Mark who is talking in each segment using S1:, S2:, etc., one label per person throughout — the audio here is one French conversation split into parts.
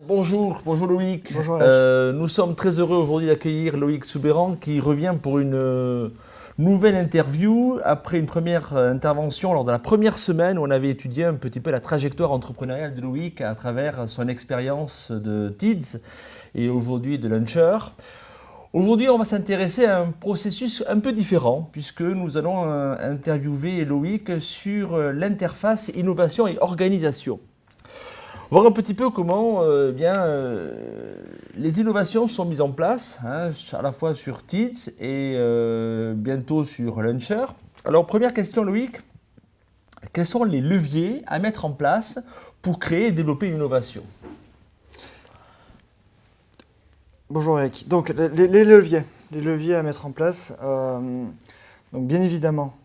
S1: Bonjour Loïc.
S2: Bonjour Alex.
S1: Nous sommes très heureux aujourd'hui d'accueillir Loïc Soubeyran qui revient pour une nouvelle interview après une première intervention lors de la première semaine où on avait étudié un petit peu la trajectoire entrepreneuriale de Loïc à travers son expérience de TIDS et aujourd'hui de Launcher. Aujourd'hui, on va s'intéresser à un processus un peu différent puisque nous allons interviewer Loïc sur l'interface innovation et organisation. Voir un petit peu comment les innovations sont mises en place, à la fois sur TIDS et bientôt sur Launcher. Alors, première question, Loïc, quels sont les leviers à mettre en place pour créer et développer une innovation?
S2: Bonjour Eric. Donc les leviers à mettre en place. Donc bien évidemment,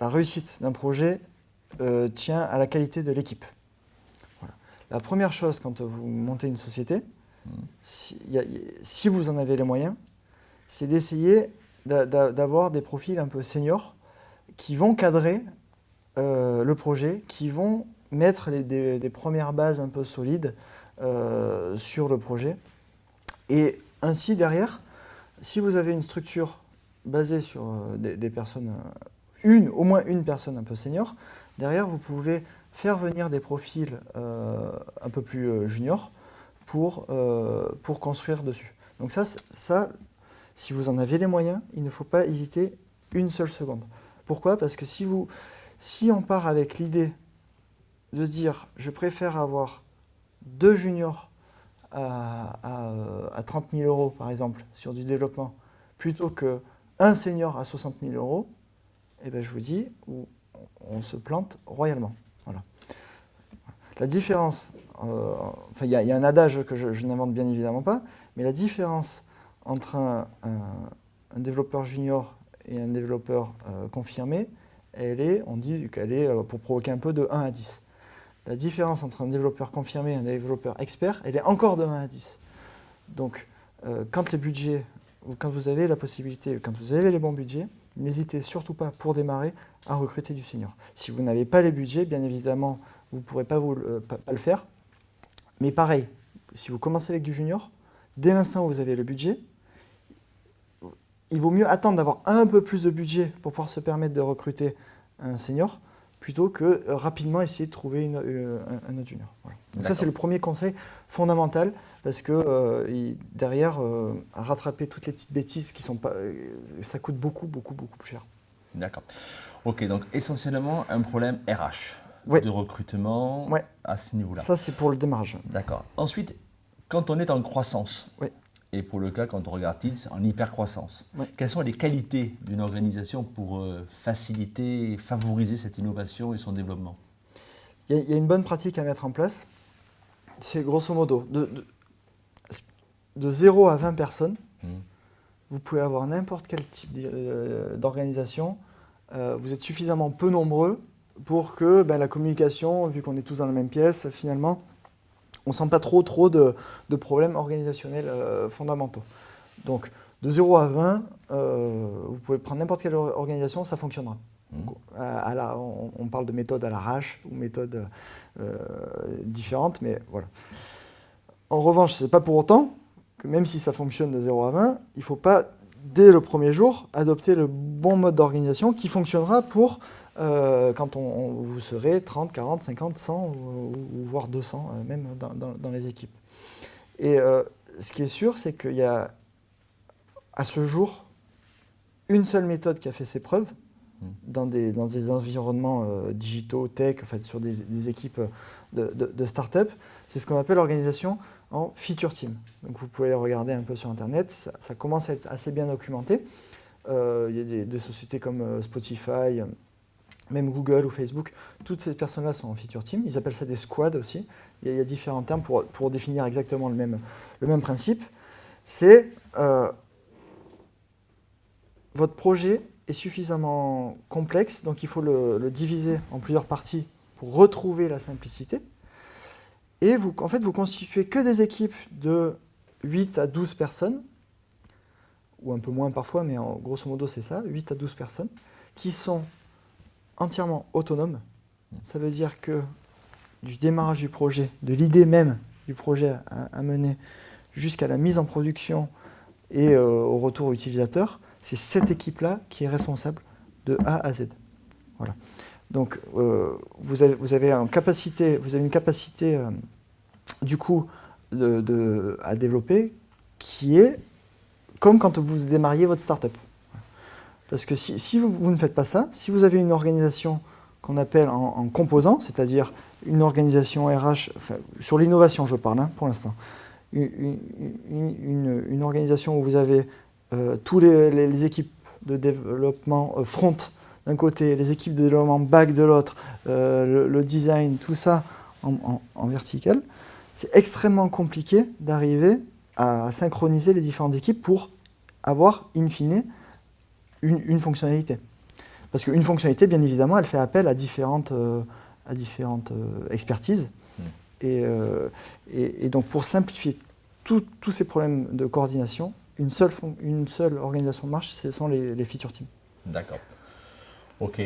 S2: la réussite d'un projet tient à la qualité de l'équipe. Voilà. La première chose quand vous montez une société, si vous en avez les moyens, c'est d'essayer d'avoir des profils un peu seniors qui vont cadrer le projet, qui vont mettre des premières bases un peu solides sur le projet. Et ainsi, derrière, si vous avez une structure basée sur des personnes, au moins une personne un peu senior, derrière, vous pouvez faire venir des profils un peu plus juniors pour construire dessus. Donc ça, si vous en avez les moyens, il ne faut pas hésiter une seule seconde. Pourquoi? Parce que si on part avec l'idée de se dire « je préfère avoir 2 juniors à 30 000 euros, par exemple, sur du développement, plutôt qu'un senior à 60 000 euros, eh bien, je vous dis, on se plante royalement. Voilà. La différence, il y a un adage que je n'invente bien évidemment pas, mais la différence entre un développeur junior et un développeur confirmé, on dit qu'elle est, pour provoquer un peu, de 1 à 10. La différence entre un développeur confirmé et un développeur expert, elle est encore de 1 à 10. Donc, quand les budgets, ou quand vous avez la possibilité, quand vous avez les bons budgets, n'hésitez surtout pas, pour démarrer, à recruter du senior. Si vous n'avez pas les budgets, bien évidemment, vous ne pourrez pas le faire. Mais pareil, si vous commencez avec du junior, dès l'instant où vous avez le budget, il vaut mieux attendre d'avoir un peu plus de budget pour pouvoir se permettre de recruter un senior, plutôt que rapidement essayer de trouver un autre junior. Voilà. Donc ça, c'est le premier conseil fondamental, parce que derrière, à rattraper toutes les petites bêtises qui sont pas, ça coûte beaucoup plus cher.
S1: D'accord. Ok, donc essentiellement un problème RH, de recrutement à ce niveau-là.
S2: Ça, c'est pour le démarrage.
S1: D'accord. Ensuite, quand on est en croissance,
S2: oui.
S1: Et pour le cas, quand on regarde TIDS, en hyper-croissance, quelles sont les qualités d'une organisation pour faciliter, favoriser cette innovation et son développement?
S2: Il y a une bonne pratique à mettre en place. C'est grosso modo, de 0 à 20 personnes, vous pouvez avoir n'importe quel type d'organisation. Vous êtes suffisamment peu nombreux pour que la communication, vu qu'on est tous dans la même pièce, finalement, on ne sent pas trop de problèmes organisationnels fondamentaux. Donc, de 0 à 20, vous pouvez prendre n'importe quelle organisation, ça fonctionnera. Donc, on parle de méthode à l'arrache ou méthode différentes, mais voilà. En revanche, ce n'est pas pour autant que même si ça fonctionne de 0 à 20, il ne faut pas, dès le premier jour, adopter le bon mode d'organisation qui fonctionnera pour quand vous serez 30, 40, 50, 100 ou voire 200 même dans les équipes. Et ce qui est sûr, c'est qu'il y a à ce jour une seule méthode qui a fait ses preuves dans des environnements digitaux, tech, en fait, sur des équipes de start-up. C'est ce qu'on appelle l'organisation en feature team. Donc vous pouvez regarder un peu sur Internet, ça commence à être assez bien documenté. Il y a des sociétés comme Spotify, même Google ou Facebook, toutes ces personnes-là sont en feature team. Ils appellent ça des squads aussi. Il y a différents termes pour définir exactement le même principe. C'est votre projet est suffisamment complexe, donc il faut le diviser en plusieurs parties pour retrouver la simplicité. Et vous constituez que des équipes de 8 à 12 personnes, ou un peu moins parfois, mais grosso modo c'est ça, 8 à 12 personnes, qui sont entièrement autonomes. Ça veut dire que du démarrage du projet, de l'idée même du projet à mener jusqu'à la mise en production et au retour utilisateur, c'est cette équipe-là qui est responsable de A à Z. Voilà. Donc, vous avez une capacité du coup, à développer qui est comme quand vous démarriez votre start-up. Parce que si vous ne faites pas ça, si vous avez une organisation qu'on appelle en composants, c'est-à-dire une organisation RH, enfin, sur l'innovation je parle pour l'instant, une organisation où vous avez tous les équipes de développement front d'un côté, les équipes de développement back de l'autre, le design, tout ça en vertical, c'est extrêmement compliqué d'arriver à synchroniser les différentes équipes pour avoir, in fine, une fonctionnalité. Parce qu'une fonctionnalité, bien évidemment, elle fait appel à différentes expertises. Et donc, pour simplifier tous ces problèmes de coordination, une seule organisation de marche, ce sont les feature teams.
S1: D'accord. Ok.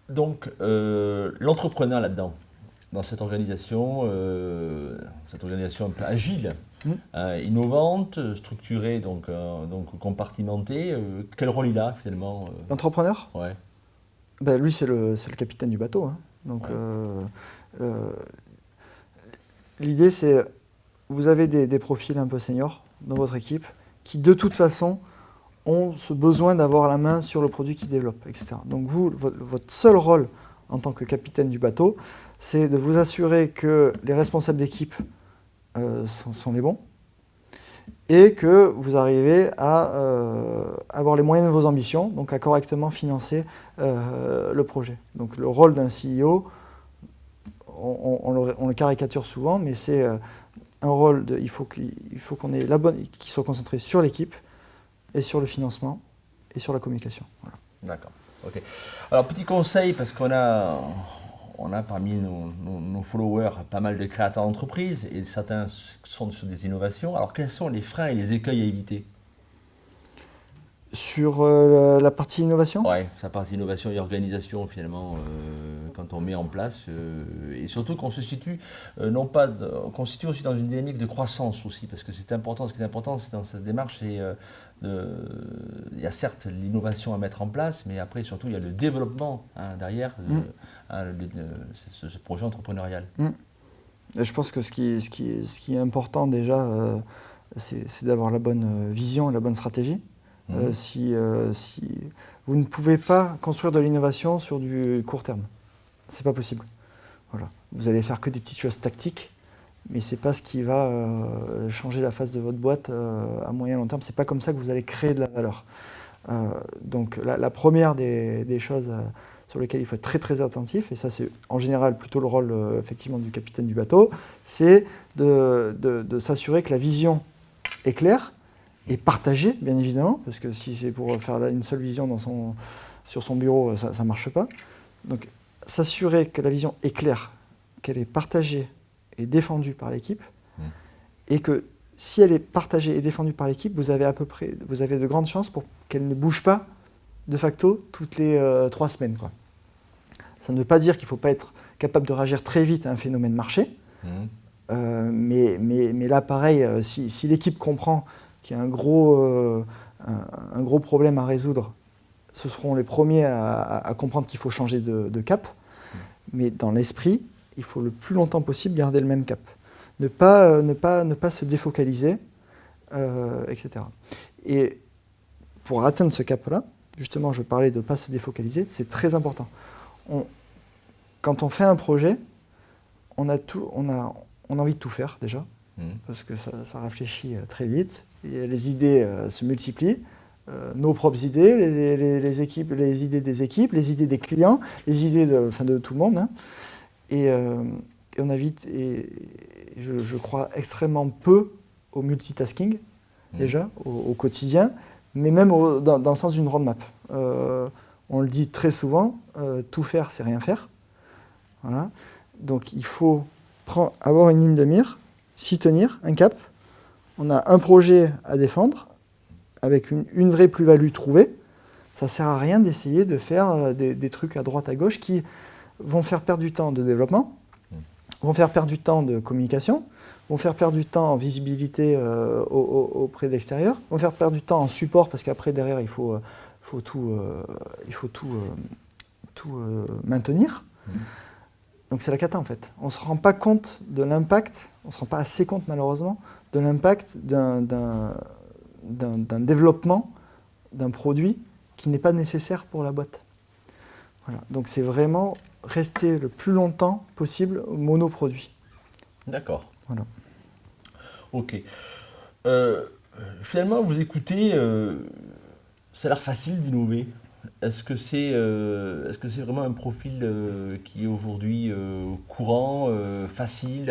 S1: Donc, l'entrepreneur là-dedans, dans cette organisation un peu agile, innovante, structurée, donc compartimentée, quel rôle il a finalement
S2: L'entrepreneur ?
S1: Ouais.
S2: Ben, lui, c'est le capitaine du bateau. Hein. Donc, l'idée, c'est vous avez des profils un peu seniors dans votre équipe qui, de toute façon, ont ce besoin d'avoir la main sur le produit qu'ils développent, etc. Donc, votre seul rôle en tant que capitaine du bateau, c'est de vous assurer que les responsables d'équipe sont les bons et que vous arrivez à avoir les moyens de vos ambitions, donc à correctement financer le projet. Donc le rôle d'un CEO, on le caricature souvent, mais c'est un rôle il faut qu'on ait qu'il soit concentré sur l'équipe et sur le financement et sur la communication. Voilà.
S1: D'accord. Ok. Alors petit conseil, parce qu'on a parmi nos followers pas mal de créateurs d'entreprises et certains sont sur des innovations. Alors quels sont les freins et les écueils à éviter ?
S2: Sur la partie innovation ?
S1: Oui, sa partie innovation et organisation finalement, quand on met en place, et surtout qu'on se situe, qu'on se situe aussi dans une dynamique de croissance aussi, parce que c'est important. Ce qui est important, c'est dans cette démarche, il y a certes l'innovation à mettre en place, mais après surtout il y a le développement derrière ce projet entrepreneurial.
S2: Et je pense que ce qui est important déjà, c'est d'avoir la bonne vision et la bonne stratégie. Si vous ne pouvez pas construire de l'innovation sur du court terme, c'est pas possible. Voilà. Vous allez faire que des petites choses tactiques, mais c'est pas ce qui va changer la face de votre boîte à moyen et long terme. C'est pas comme ça que vous allez créer de la valeur. Donc la première des choses sur lesquelles il faut être très très attentif, et ça c'est en général plutôt le rôle effectivement du capitaine du bateau, c'est de s'assurer que la vision est claire et partagée, bien évidemment, parce que si c'est pour faire une seule vision sur son bureau, ça ne marche pas. Donc s'assurer que la vision est claire, qu'elle est partagée et défendue par l'équipe, et que si elle est partagée et défendue par l'équipe, vous avez de grandes chances pour qu'elle ne bouge pas de facto toutes les 3 semaines. Quoi. Ça ne veut pas dire qu'il ne faut pas être capable de réagir très vite à un phénomène marché, mais là, pareil, si l'équipe comprend qu'il y a un gros problème à résoudre, ce seront les premiers à comprendre qu'il faut changer de cap, mais dans l'esprit, il faut le plus longtemps possible garder le même cap. Ne pas se défocaliser, etc. Et pour atteindre ce cap-là, justement, je parlais de ne pas se défocaliser, c'est très important. Quand on fait un projet, on a envie de tout faire déjà, parce que ça réfléchit très vite, et les idées se multiplient, nos propres idées, les idées des équipes, les idées des clients, les idées de tout le monde. Hein. Et on a vite, et je crois extrêmement peu au multitasking, déjà, au quotidien, mais même dans le sens d'une roadmap. On le dit très souvent, tout faire, c'est rien faire. Voilà. Donc il faut avoir une ligne de mire, s'y tenir, un cap. On a un projet à défendre, avec une vraie plus-value trouvée. Ça ne sert à rien d'essayer de faire des trucs à droite, à gauche qui vont faire perdre du temps de développement vont faire perdre du temps de communication, vont faire perdre du temps en visibilité auprès de l'extérieur, vont faire perdre du temps en support parce qu'après derrière il faut tout maintenir. Donc c'est la cata en fait. On ne se rend pas compte de l'impact, on ne se rend pas assez compte malheureusement, de l'impact d'un développement d'un produit qui n'est pas nécessaire pour la boîte. Voilà. Donc c'est vraiment rester le plus longtemps possible monoproduit.
S1: D'accord.
S2: Voilà.
S1: Ok. Finalement, vous écoutez, ça a l'air facile d'innover. Est-ce que c'est vraiment un profil qui est aujourd'hui courant, facile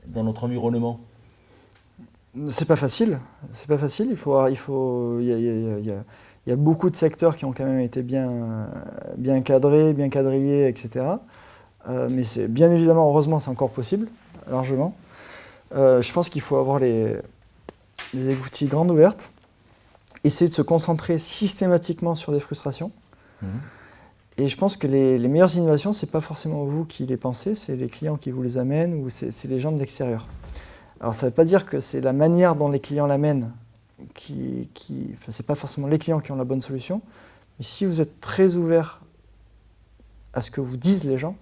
S1: dans notre environnement?
S2: C'est pas facile. C'est pas facile. Il y a beaucoup de secteurs qui ont quand même été bien cadrés, bien quadrillés, etc. Mais c'est bien évidemment, heureusement, c'est encore possible, largement. Je pense qu'il faut avoir les écoutilles grandes ouvertes, essayer de se concentrer systématiquement sur des frustrations. Et je pense que les meilleures innovations, ce n'est pas forcément vous qui les pensez, c'est les clients qui vous les amènent ou c'est les gens de l'extérieur. Alors ça ne veut pas dire que c'est la manière dont les clients l'amènent enfin, c'est pas forcément les clients qui ont la bonne solution, mais si vous êtes très ouvert à ce que vous disent les gens,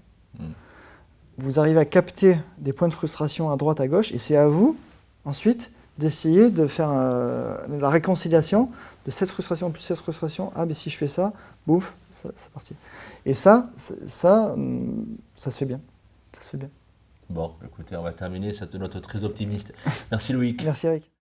S2: vous arrivez à capter des points de frustration à droite, à gauche, et c'est à vous, ensuite, d'essayer de faire la réconciliation de cette frustration plus cette frustration. Ah, mais si je fais ça, bouf, c'est parti. Et ça se fait bien. Ça se fait bien.
S1: Bon, écoutez, on va terminer cette note très optimiste. Merci Loïc.
S2: Merci Eric.